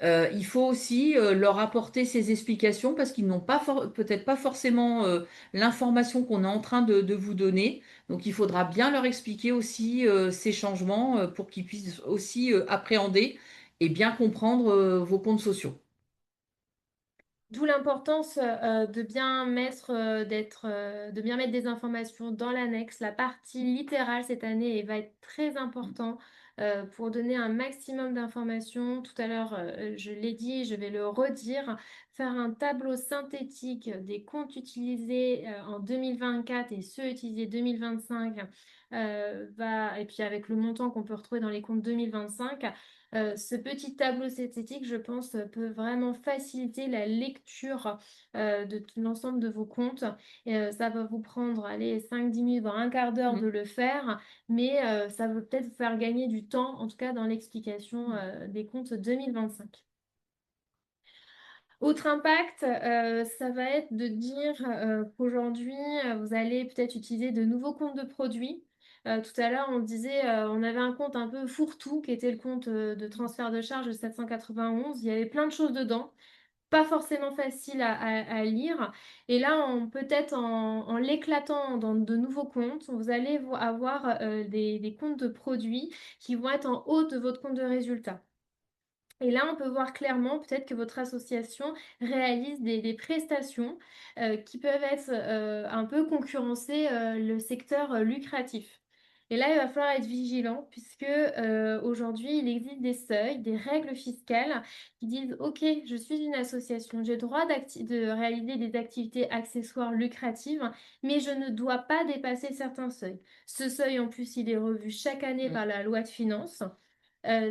[SPEAKER 3] il faut aussi leur apporter ces explications parce qu'ils n'ont pas peut-être pas forcément l'information qu'on est en train de vous donner. Donc, il faudra bien leur expliquer aussi ces changements pour qu'ils puissent aussi appréhender et bien comprendre vos comptes sociaux.
[SPEAKER 2] D'où l'importance de bien mettre des informations dans l'annexe. La partie littérale cette année va être très important pour donner un maximum d'informations. Tout à l'heure, je l'ai dit, je vais le redire. Faire un tableau synthétique des comptes utilisés en 2024 et ceux utilisés 2025 et puis avec le montant qu'on peut retrouver dans les comptes 2025. Ce petit tableau synthétique, je pense, peut vraiment faciliter la lecture de tout l'ensemble de vos comptes. Et, ça va vous prendre, allez, 5-10 minutes, voire un quart d'heure de le faire, mais ça va peut-être vous faire gagner du temps, en tout cas dans l'explication des comptes 2025. Autre impact, ça va être de dire qu'aujourd'hui, vous allez peut-être utiliser de nouveaux comptes de produits. Tout à l'heure, on disait, on avait un compte un peu fourre-tout qui était le compte de transfert de charge de 791. Il y avait plein de choses dedans, pas forcément facile à lire. Et là, peut-être en l'éclatant dans de nouveaux comptes, vous allez avoir des comptes de produits qui vont être en haut de votre compte de résultat. Et là, on peut voir clairement peut-être que votre association réalise des prestations qui peuvent être un peu concurrencer le secteur lucratif. Et là, il va falloir être vigilant puisque aujourd'hui, il existe des seuils, des règles fiscales qui disent, OK, je suis une association, j'ai le droit de réaliser des activités accessoires lucratives, mais je ne dois pas dépasser certains seuils. Ce seuil, en plus, il est revu chaque année par la loi de finances.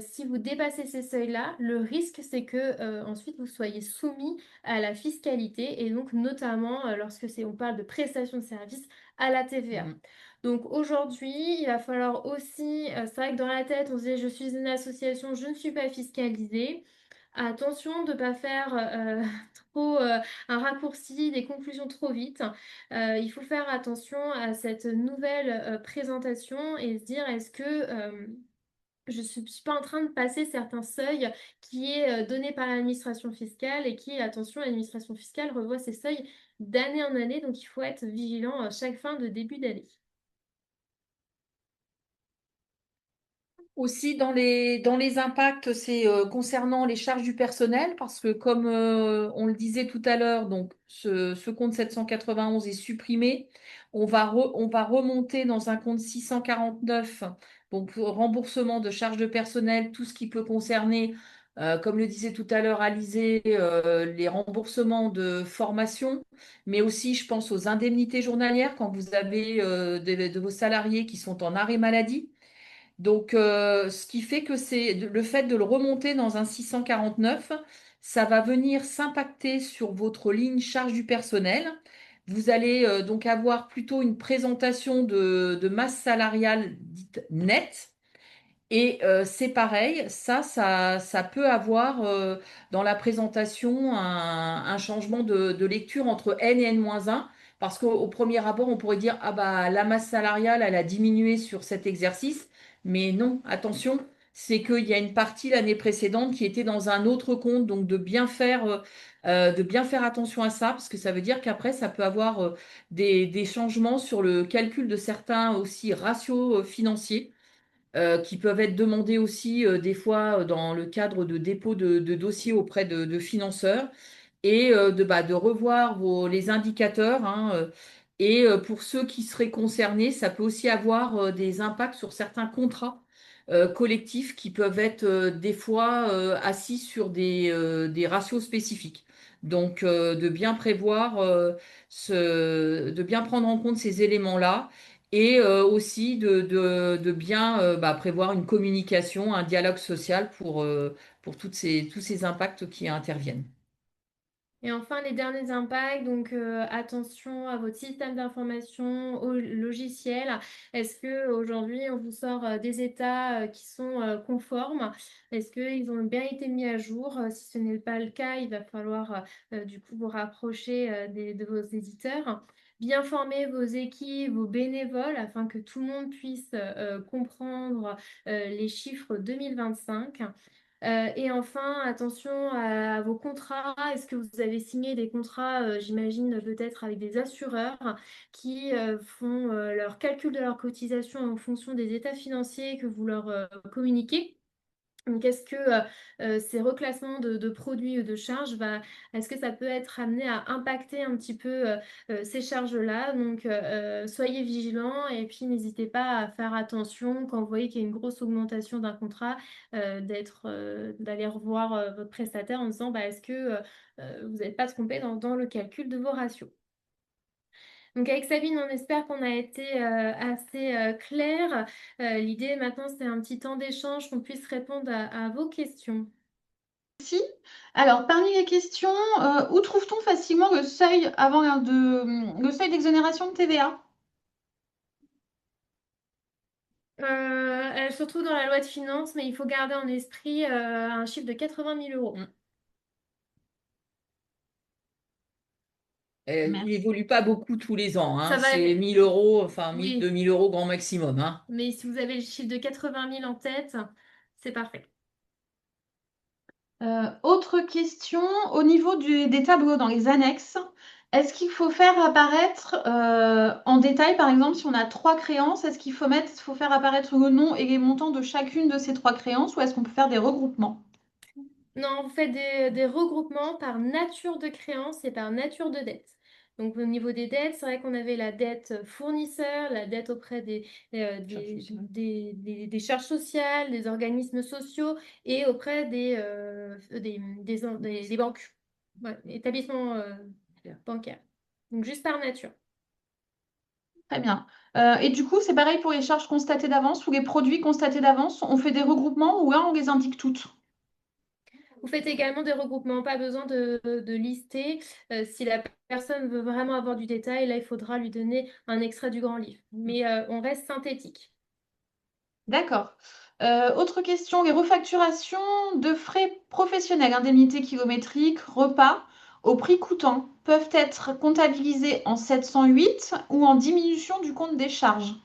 [SPEAKER 2] Si vous dépassez ces seuils-là, le risque, c'est que ensuite vous soyez soumis à la fiscalité et donc notamment on parle de prestation de services à la TVA.
[SPEAKER 3] Mm.
[SPEAKER 2] Donc aujourd'hui, il va falloir aussi, c'est vrai que dans la tête, on se dit je suis une association, je ne suis pas fiscalisée. Attention de ne pas faire trop un raccourci, des conclusions trop vite. Il faut faire attention à cette nouvelle présentation et se dire est-ce que je ne suis pas en train de passer certains seuils qui est donné par l'administration fiscale et qui, attention, l'administration fiscale revoit ces seuils d'année en année, donc il faut être vigilant à chaque fin de début d'année.
[SPEAKER 3] Aussi, dans les impacts, c'est concernant les charges du personnel, parce que comme on le disait tout à l'heure, donc ce compte 791 est supprimé. On va remonter dans un compte 649, donc pour remboursement de charges de personnel, tout ce qui peut concerner, comme le disait tout à l'heure Alizé, les remboursements de formation, mais aussi, je pense, aux indemnités journalières quand vous avez de vos salariés qui sont en arrêt maladie. Donc, ce qui fait que c'est le fait de le remonter dans un 649, ça va venir s'impacter sur votre ligne charge du personnel. Vous allez donc avoir plutôt une présentation de masse salariale dite nette. Et c'est pareil, ça peut avoir dans la présentation un changement de lecture entre N et N-1, parce qu'au premier abord, on pourrait dire, ah bah, la masse salariale, elle a diminué sur cet exercice, mais non, attention, c'est qu'il y a une partie l'année précédente qui était dans un autre compte, donc de bien faire attention à ça, parce que ça veut dire qu'après, ça peut avoir des changements sur le calcul de certains aussi ratios financiers qui peuvent être demandés aussi des fois dans le cadre de dépôt de dossiers auprès de financeurs et de revoir les indicateurs, hein, et pour ceux qui seraient concernés, ça peut aussi avoir des impacts sur certains contrats collectifs qui peuvent être des fois assis sur des ratios spécifiques. Donc, de bien prévoir, de bien prendre en compte ces éléments-là et aussi de bien prévoir une communication, un dialogue social pour tous ces impacts qui interviennent.
[SPEAKER 2] Et enfin, les derniers impacts, donc attention à votre système d'information, au logiciel. Est-ce que aujourd'hui on vous sort des états qui sont conformes? Est-ce qu'ils ont bien été mis à jour? Si ce n'est pas le cas, il va falloir du coup vous rapprocher de vos éditeurs. Bien former vos équipes, vos bénévoles, afin que tout le monde puisse comprendre les chiffres 2025. Et enfin, attention à vos contrats. Est-ce que vous avez signé des contrats, j'imagine peut-être avec des assureurs qui font leur calcul de leur cotisation en fonction des états financiers que vous leur communiquez? Donc, est-ce que ces reclassements de produits ou de charges, est-ce que ça peut être amené à impacter un petit peu ces charges-là? Donc, soyez vigilants et puis n'hésitez pas à faire attention quand vous voyez qu'il y a une grosse augmentation d'un contrat, d'aller revoir votre prestataire en disant, est-ce que vous n'êtes pas trompé dans le calcul de vos ratios? Donc avec Sabine, on espère qu'on a été assez clair. L'idée maintenant, c'est un petit temps d'échange, qu'on puisse répondre à vos questions.
[SPEAKER 1] Merci. Alors, parmi les questions, où trouve-t-on facilement le seuil le seuil d'exonération de TVA?
[SPEAKER 2] Elle se retrouve dans la loi de finances, mais il faut garder en esprit un chiffre de 80 000 euros.
[SPEAKER 3] Mm. Il
[SPEAKER 1] Merci.
[SPEAKER 3] évolue pas beaucoup tous les ans, hein.
[SPEAKER 2] Ça va,
[SPEAKER 3] C'est 1000 euros, enfin 1000,
[SPEAKER 2] oui,
[SPEAKER 3] 2000 euros grand maximum, hein.
[SPEAKER 2] mais si vous avez le chiffre de 80 000 en tête, c'est parfait.
[SPEAKER 1] Autre question, au niveau des tableaux dans les annexes, est-ce qu'il faut faire apparaître en détail, par exemple, si on a trois créances, est-ce faut faire apparaître le nom et les montants de chacune de ces trois créances ou est-ce qu'on peut faire des regroupements?
[SPEAKER 2] Non, vous faites des regroupements par nature de créance et par nature de dette. Donc, au niveau des dettes, c'est vrai qu'on avait la dette fournisseur, la dette auprès des charges sociales, des organismes sociaux et auprès des banques, ouais, établissements bancaires. Donc, juste par nature.
[SPEAKER 1] Très bien. Et du coup, c'est pareil pour les charges constatées d'avance ou les produits constatés d'avance, on fait des regroupements ou là, on les indique toutes?
[SPEAKER 2] Vous faites également des regroupements, pas besoin de lister. Si la personne veut vraiment avoir du détail, là, il faudra lui donner un extrait du grand livre. Mais on reste synthétique.
[SPEAKER 1] D'accord. Autre question, les refacturations de frais professionnels, indemnités kilométriques, repas, au prix coûtant, peuvent être comptabilisées en 708 ou en diminution du compte des charges.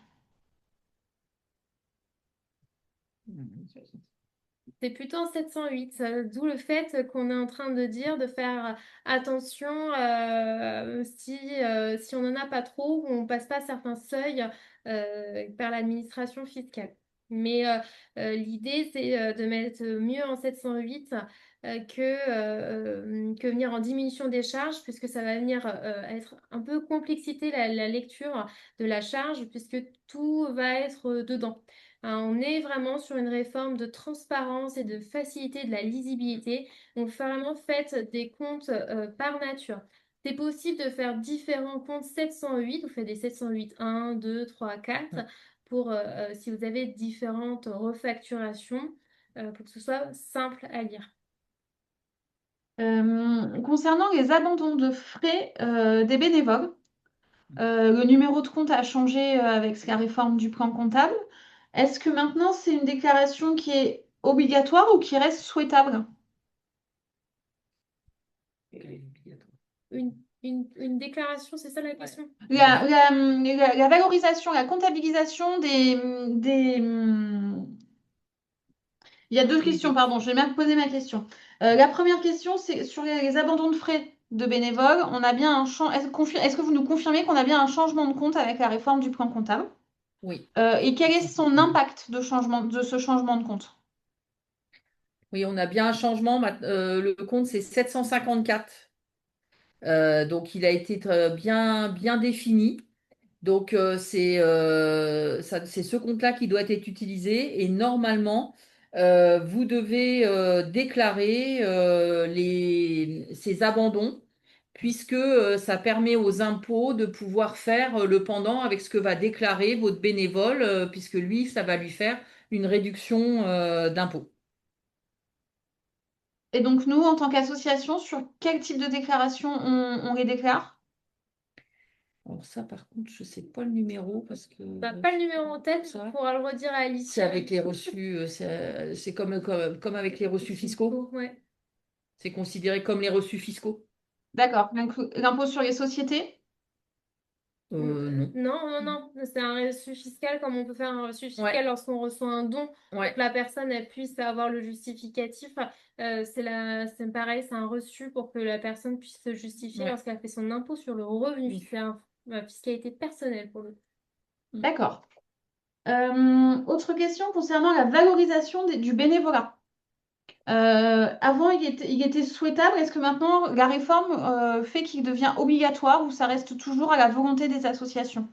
[SPEAKER 2] C'est plutôt en 708, d'où le fait qu'on est en train de dire de faire attention si on n'en a pas trop, on ne passe pas certains seuils par l'administration fiscale. Mais l'idée, c'est de mettre mieux en 708 que venir en diminution des charges, puisque ça va venir être un peu complexité la lecture de la charge, puisque tout va être dedans. On est vraiment sur une réforme de transparence et de facilité de la lisibilité. Donc, vraiment, faites des comptes par nature. C'est possible de faire différents comptes 708. Vous faites des 708 1, 2, 3, 4 pour si vous avez différentes refacturations pour que ce soit simple à lire.
[SPEAKER 1] Concernant les abandons de frais des bénévoles, le numéro de compte a changé avec la réforme du plan comptable. Est-ce que maintenant c'est une déclaration qui est obligatoire ou qui reste souhaitable?
[SPEAKER 2] Une déclaration, c'est ça la question?
[SPEAKER 1] La valorisation, la comptabilisation il y a deux questions, pardon, je vais même poser ma question. La première question, c'est sur les abandons de frais de bénévoles. On a bien un est-ce que vous nous confirmez qu'on a bien un changement de compte avec la réforme du plan comptable?
[SPEAKER 3] Oui.
[SPEAKER 1] Et quel est son impact de ce changement de compte?
[SPEAKER 3] Oui, on a bien un changement. Le compte, c'est 754. Donc, il a été bien défini. Donc, c'est ce compte-là qui doit être utilisé. Et normalement, vous devez déclarer ces abandons, puisque ça permet aux impôts de pouvoir faire le pendant avec ce que va déclarer votre bénévole, puisque lui, ça va lui faire une réduction d'impôts.
[SPEAKER 1] Et donc nous, en tant qu'association, sur quel type de déclaration on les déclare?
[SPEAKER 3] Alors ça, par contre, je sais pas le numéro parce que
[SPEAKER 2] Bah, pas le numéro en tête,
[SPEAKER 3] ça,
[SPEAKER 2] on pourra le redire à
[SPEAKER 3] c'est
[SPEAKER 2] Alicia.
[SPEAKER 3] avec les reçus, c'est comme avec les reçus fiscaux.
[SPEAKER 2] Ouais.
[SPEAKER 3] C'est considéré comme les reçus fiscaux.
[SPEAKER 1] D'accord. Donc l'impôt sur les sociétés?
[SPEAKER 3] Non.
[SPEAKER 2] Non, non, non, c'est un reçu fiscal comme on peut faire un reçu fiscal
[SPEAKER 3] Ouais,
[SPEAKER 2] lorsqu'on reçoit un don pour
[SPEAKER 3] ouais.
[SPEAKER 2] que la personne elle puisse avoir le justificatif. C'est pareil, c'est un reçu pour que la personne puisse se justifier
[SPEAKER 3] Ouais.
[SPEAKER 2] lorsqu'elle fait son impôt sur le revenu.
[SPEAKER 3] Oui.
[SPEAKER 2] C'est une fiscalité personnelle pour le coup.
[SPEAKER 1] D'accord. Autre question concernant la valorisation du bénévolat. Avant, il était souhaitable. Est-ce que maintenant, la réforme fait qu'il devient obligatoire ou ça reste toujours à la volonté des associations?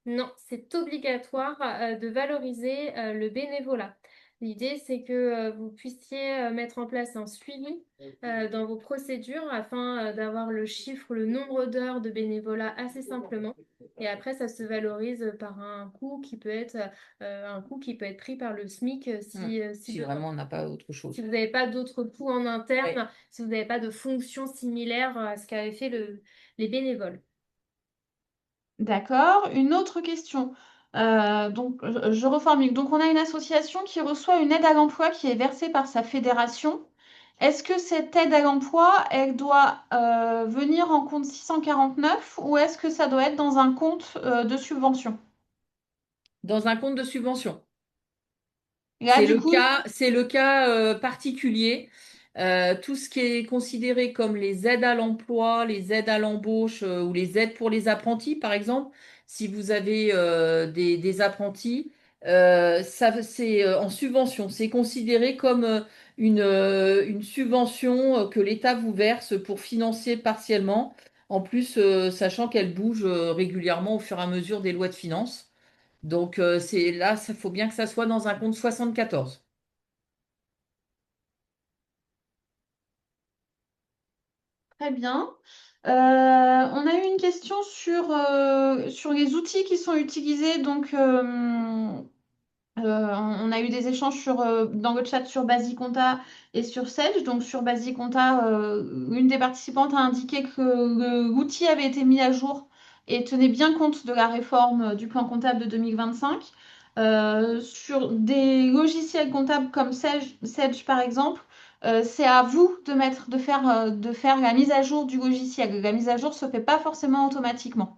[SPEAKER 2] Non, c'est obligatoire de valoriser le bénévolat. L'idée, c'est que vous puissiez mettre en place un suivi dans vos procédures afin d'avoir le chiffre, le nombre d'heures de bénévolat assez simplement. Et après, ça se valorise par un coût qui peut être un coût qui peut être pris par le SMIC si
[SPEAKER 3] Si
[SPEAKER 2] besoin.
[SPEAKER 3] vraiment on n'a pas autre chose.
[SPEAKER 2] Si vous n'avez pas d'autres coûts en interne,
[SPEAKER 3] Ouais.
[SPEAKER 2] si vous n'avez pas de fonction similaire à ce qu'avaient fait les bénévoles.
[SPEAKER 1] D'accord. Une autre question. Donc, je reformule. Donc, on a une association qui reçoit une aide à l'emploi qui est versée par sa fédération. Est-ce que cette aide à l'emploi, elle doit venir en compte 649 ou est-ce que ça doit être dans un compte de subvention?
[SPEAKER 3] Dans un compte de subvention.
[SPEAKER 1] Là, du coup,
[SPEAKER 3] C'est le cas particulier. Tout ce qui est considéré comme les aides à l'emploi, les aides à l'embauche ou les aides pour les apprentis, par exemple, si vous avez des apprentis, ça c'est en subvention. C'est considéré comme une subvention que l'État vous verse pour financer partiellement. En plus, sachant qu'elle bouge régulièrement au fur et à mesure des lois de finances. Donc, c'est là, il faut bien que ça soit dans un compte 74.
[SPEAKER 1] très bien. On a eu une question sur les outils qui sont utilisés. Donc, on a eu des échanges dans le chat sur Basiconta et sur Sage. Donc sur Basiconta, une des participantes a indiqué que l'outil avait été mis à jour et tenait bien compte de la réforme du plan comptable de 2025. Sur des logiciels comptables comme Sage par exemple, c'est à vous de faire la mise à jour du logiciel. La mise à jour ne se fait pas forcément automatiquement.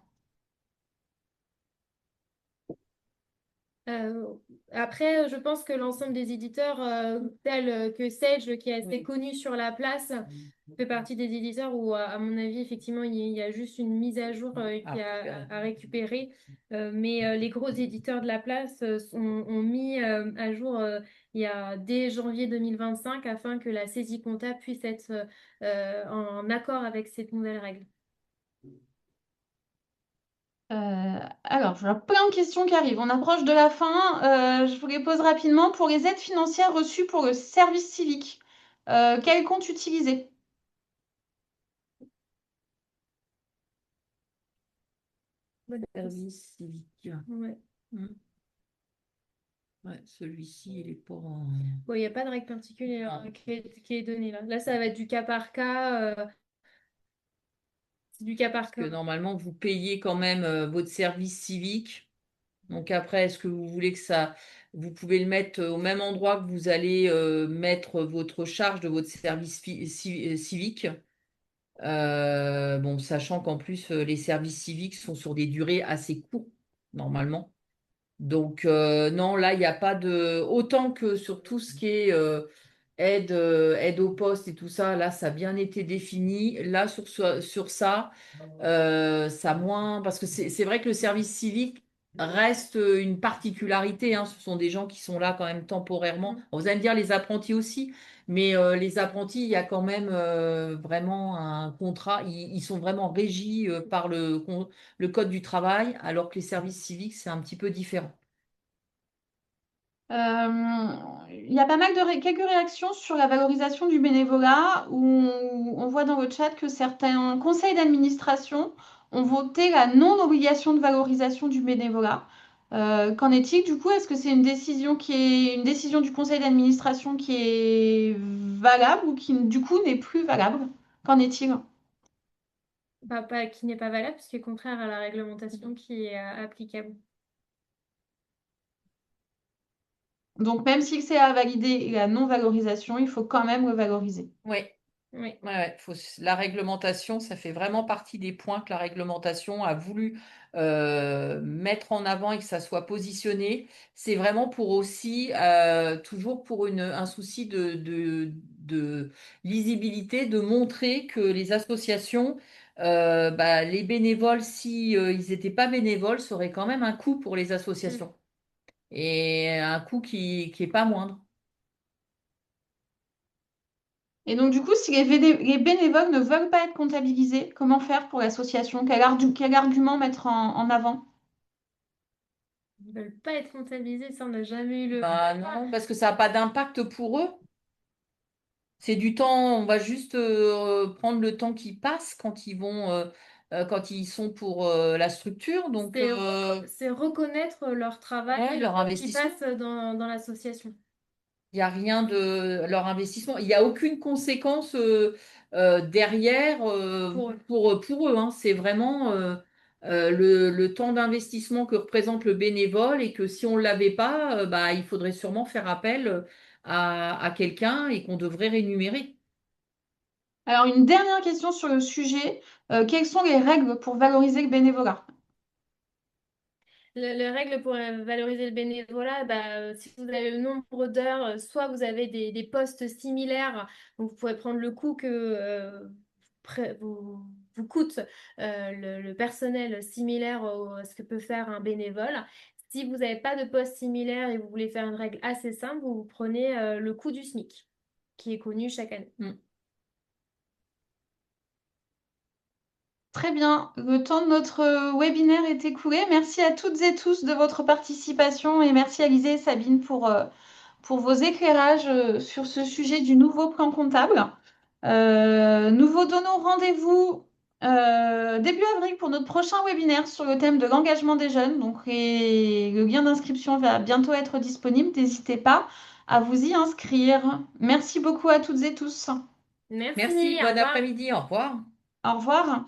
[SPEAKER 2] Euh, Après, je pense que l'ensemble des éditeurs, tels que Sage, qui est assez connu sur la place, fait partie des éditeurs où, à mon avis, effectivement, il y a juste une mise à jour qui à récupérer. Mais les gros éditeurs de la place ont mis à jour il y a dès janvier 2025 afin que la saisie comptable puisse être en accord avec cette nouvelle règle.
[SPEAKER 1] Alors, je vois plein de questions qui arrivent. On approche de la fin. Je vous les pose rapidement. Pour les aides financières reçues pour le service civique, quel compte utiliser?
[SPEAKER 2] Bonne réponse.
[SPEAKER 3] Service civique.
[SPEAKER 2] Ouais.
[SPEAKER 3] Hmm. Ouais, celui-ci, il est pas en...
[SPEAKER 2] Bon, il n'y a pas de règle particulière
[SPEAKER 3] Non,
[SPEAKER 2] qui est donnée là. Là, ça va être du cas par cas. C'est du cas par
[SPEAKER 3] parce que
[SPEAKER 2] cas.
[SPEAKER 3] normalement, vous payez quand même votre service civique. Donc après, est-ce que vous voulez que ça... Vous pouvez le mettre au même endroit que vous allez mettre votre charge de votre service civique. Bon, sachant qu'en plus, les services civiques sont sur des durées assez courtes, normalement. Donc, non, là, il n'y a pas de... Autant que sur tout ce qui est aide au poste et tout ça, là, ça a bien été défini. Là, sur ça, ça moins... Parce que c'est vrai que le service civique reste une particularité, hein. Ce sont des gens qui sont là quand même temporairement.
[SPEAKER 2] Mm.
[SPEAKER 3] Bon, vous allez me dire les apprentis aussi, mais les apprentis, il y a quand même vraiment un contrat. Ils sont vraiment régis par le code du travail, alors que les services civiques, c'est un petit peu différent.
[SPEAKER 1] Il y a pas mal quelques réactions sur la valorisation du bénévolat où on voit dans le chat que certains conseils d'administration ont voté la non-obligation de valorisation du bénévolat. Qu'en est-il du coup? Est-ce que c'est une décision qui est une décision du conseil d'administration qui est valable ou qui du coup n'est plus valable? Qu'en est-il?
[SPEAKER 2] Qui n'est pas valable, ce qui est contraire à la réglementation qui est applicable.
[SPEAKER 1] Donc même si c'est à valider la non-valorisation, il faut quand même le valoriser.
[SPEAKER 3] Oui.
[SPEAKER 2] Oui.
[SPEAKER 3] Ouais, ouais, la réglementation, ça fait vraiment partie des points que la réglementation a voulu mettre en avant et que ça soit positionné. C'est vraiment pour aussi, toujours pour un souci de lisibilité, de montrer que les associations, les bénévoles, si ils n'étaient pas bénévoles, ça aurait quand même un coût pour les
[SPEAKER 2] Mm.
[SPEAKER 3] associations. Et un coût qui est pas moindre.
[SPEAKER 1] Et donc, du coup, si les bénévoles ne veulent pas être comptabilisés, comment faire pour l'association? Quel argument mettre en avant?
[SPEAKER 2] Ils ne veulent pas être comptabilisés, ça, on n'a jamais eu le
[SPEAKER 3] Bah
[SPEAKER 2] cas.
[SPEAKER 3] non, parce que ça n'a pas d'impact pour eux. C'est du temps, on va juste prendre le temps qui passe quand ils vont, quand ils sont pour la structure. Donc,
[SPEAKER 2] C'est reconnaître leur travail
[SPEAKER 3] ouais,
[SPEAKER 2] et le
[SPEAKER 3] leur
[SPEAKER 2] temps qu'ils
[SPEAKER 3] investissement.
[SPEAKER 2] passent dans l'association.
[SPEAKER 3] Il n'y a rien de leur investissement. Il n'y a aucune conséquence derrière
[SPEAKER 2] Pour eux.
[SPEAKER 3] pour eux, hein. C'est vraiment le temps d'investissement que représente le bénévole et que si on ne l'avait pas, il faudrait sûrement faire appel à quelqu'un et qu'on devrait rémunérer.
[SPEAKER 1] Alors, une dernière question sur le sujet. Quelles sont les règles pour valoriser le bénévolat?
[SPEAKER 2] Les règles pour valoriser le bénévolat, si vous avez le nombre d'heures, soit vous avez des postes similaires, donc vous pourrez prendre le coût que vous coûte le personnel similaire à ce que peut faire un bénévole. Si vous n'avez pas de poste similaire et vous voulez faire une règle assez simple, vous prenez le coût du SMIC, qui est connu chaque année.
[SPEAKER 3] Mm.
[SPEAKER 1] Très bien. Le temps de notre webinaire est écoulé. Merci à toutes et tous de votre participation et merci Alizé et Sabine pour vos éclairages sur ce sujet du nouveau plan comptable. Nous vous donnons rendez-vous début avril pour notre prochain webinaire sur le thème de l'engagement des jeunes. Donc, le lien d'inscription va bientôt être disponible. N'hésitez pas à vous y inscrire. Merci beaucoup à toutes et tous.
[SPEAKER 3] Merci,
[SPEAKER 2] Merci, au
[SPEAKER 3] bon
[SPEAKER 2] revoir.
[SPEAKER 3] après-midi, au revoir.
[SPEAKER 1] Au revoir.